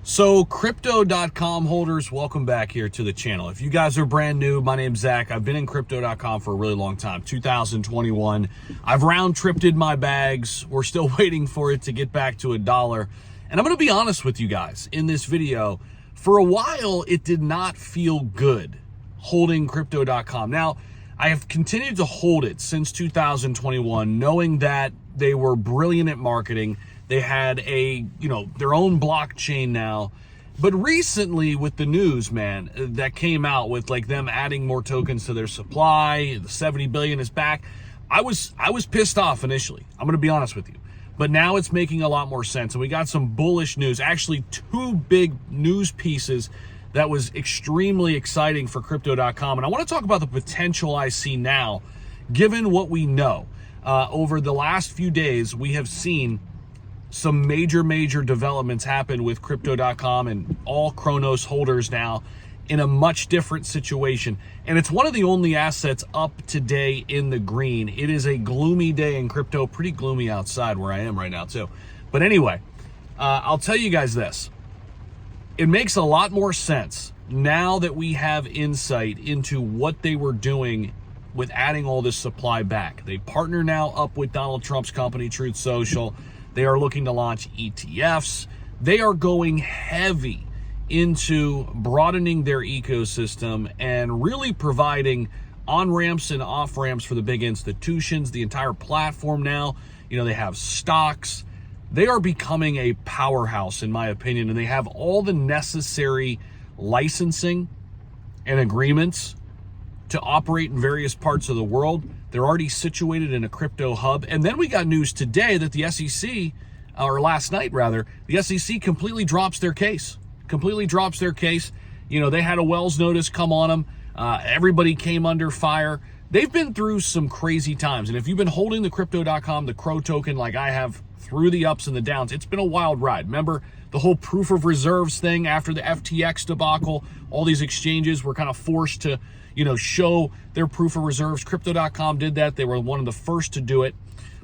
So Crypto.com holders, welcome back here to the channel. If you guys are brand new, my name's Zach. I've been in Crypto.com for a really long time, 2021. I've round-tripped my bags. We're still waiting for it to get back to $1. And I'm going to be honest with you guys in this video. For a while, it did not feel good holding Crypto.com. Now, I have continued to hold it since 2021, knowing that they were brilliant at marketing. They had their own blockchain now. But recently with the news, man, that came out with like them adding more tokens to their supply, the 70 billion is back. I was pissed off initially. I'm going to be honest with you. But now it's making a lot more sense. And we got some bullish news, actually two big news pieces that was extremely exciting for Crypto.com. And I want to talk about the potential I see now, given what we know. Over the last few days, we have seen some major developments happen with Crypto.com and all Cronos holders now in a much different situation. And it's one of the only assets up today in the green. It is a gloomy day in crypto, pretty gloomy outside where I am right now too. But anyway, I'll tell you guys this. It makes a lot more sense now that we have insight into what they were doing with adding all this supply back. They partner now up with Donald Trump's company, Truth Social. They are looking to launch ETFs. They are going heavy into broadening their ecosystem and really providing on-ramps and off-ramps for the big institutions, the entire platform now. They have stocks. They are becoming a powerhouse, in my opinion, and they have all the necessary licensing and agreements to operate in various parts of the world. They're already situated in a crypto hub. And then we got news today that the SEC, or last night rather, the SEC completely drops their case. They had a Wells notice come on them. Everybody came under fire. They've been through some crazy times. And if you've been holding the Crypto.com, the CRO token, like I have, through the ups and the downs, it's been a wild ride. Remember the whole proof of reserves thing after the FTX debacle? All these exchanges were kind of forced to show their proof of reserves. Crypto.com did that. They were one of the first to do it.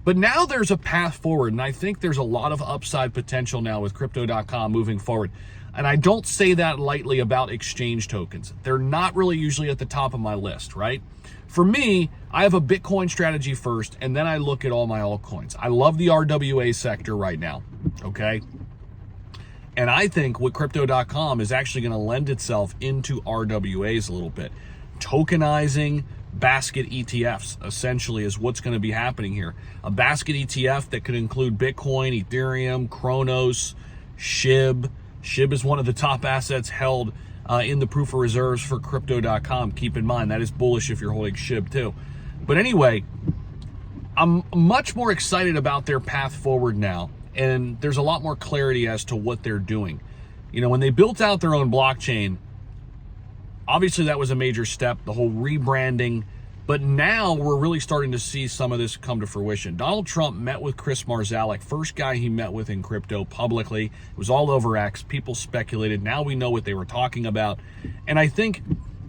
But now there's a path forward, and I think there's a lot of upside potential now with Crypto.com moving forward. And I don't say that lightly about exchange tokens. They're not really usually at the top of my list, right? For me, I have a Bitcoin strategy first, and then I look at all my altcoins. I love the RWA sector right now, okay? And I think what Crypto.com is actually going to lend itself into RWAs a little bit. Tokenizing basket ETFs essentially is what's going to be happening here. A basket ETF that could include Bitcoin, Ethereum, Cronos, SHIB. SHIB is one of the top assets held in the proof of reserves for Crypto.com. Keep in mind, that is bullish if you're holding SHIB too. But anyway, I'm much more excited about their path forward now. And there's a lot more clarity as to what they're doing. When they built out their own blockchain, obviously, that was a major step, the whole rebranding. But now we're really starting to see some of this come to fruition. Donald Trump met with Chris Marzalek, first guy he met with in crypto publicly. It was all over X. People speculated. Now we know what they were talking about. And I think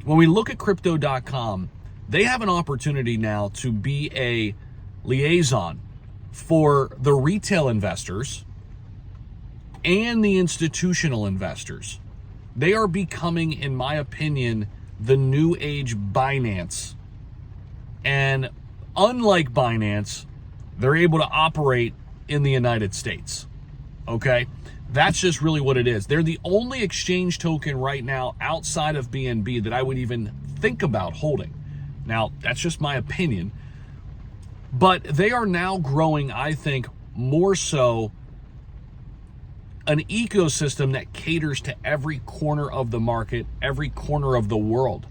when we look at Crypto.com, they have an opportunity now to be a liaison for the retail investors and the institutional investors. They are becoming, in my opinion, the new age Binance. And unlike Binance, they're able to operate in the United States. Okay? That's just really what it is. They're the only exchange token right now outside of BNB that I would even think about holding. Now, that's just my opinion. But they are now growing, I think, more so an ecosystem that caters to every corner of the market, every corner of the world,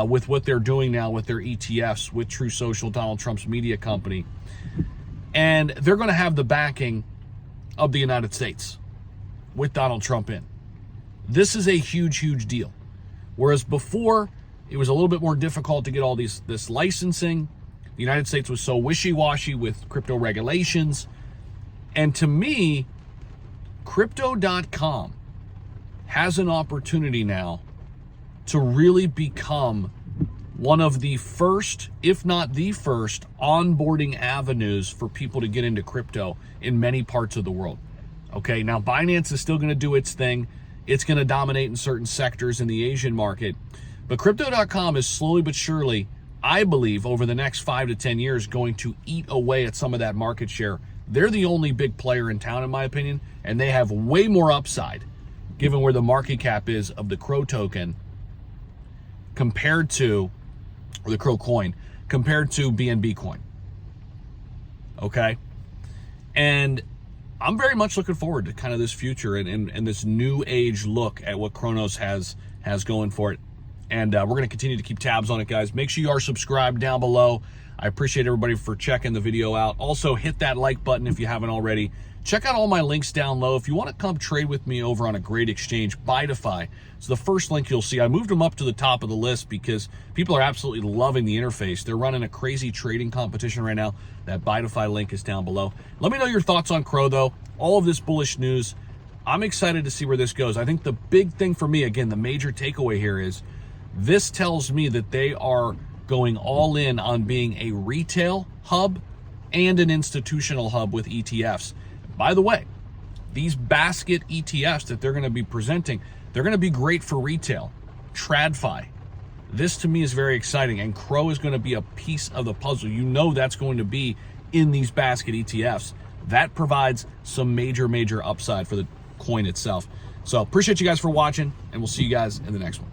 with what they're doing now with their ETFs, with True Social, Donald Trump's media company. And they're going to have the backing of the United States with Donald Trump in. This is a huge deal. Whereas before, it was a little bit more difficult to get all this licensing. The United States was so wishy-washy with crypto regulations. And to me, Crypto.com has an opportunity now to really become one of the first, if not the first, onboarding avenues for people to get into crypto in many parts of the world. Okay, now Binance is still going to do its thing. it's going to dominate in certain sectors in the Asian market. But Crypto.com is slowly but surely, I believe, over the next 5 to 10 years, going to eat away at some of that market share. They're the only big player in town, in my opinion, and they have way more upside, given where the market cap is of the Crow token compared to, or the Crow coin, compared to BNB coin. Okay? And I'm very much looking forward to kind of this future and this new age look at what Cronos has going for it. And we're going to continue to keep tabs on it, guys. Make sure you are subscribed down below. I appreciate everybody for checking the video out. Also, hit that like button if you haven't already. Check out all my links down low. If you want to come trade with me over on a great exchange, BITUNIX. It's the first link you'll see. I moved them up to the top of the list because people are absolutely loving the interface. They're running a crazy trading competition right now. That BITUNIX link is down below. Let me know your thoughts on Crow, though. All of this bullish news. I'm excited to see where this goes. I think the big thing for me, again, the major takeaway here is this tells me that they are going all in on being a retail hub and an institutional hub with ETFs. By the way, these basket ETFs that they're going to be presenting, they're going to be great for retail. TradFi. This to me is very exciting, and Crow is going to be a piece of the puzzle. You know that's going to be in these basket ETFs. That provides some major upside for the coin itself. So appreciate you guys for watching, and we'll see you guys in the next one.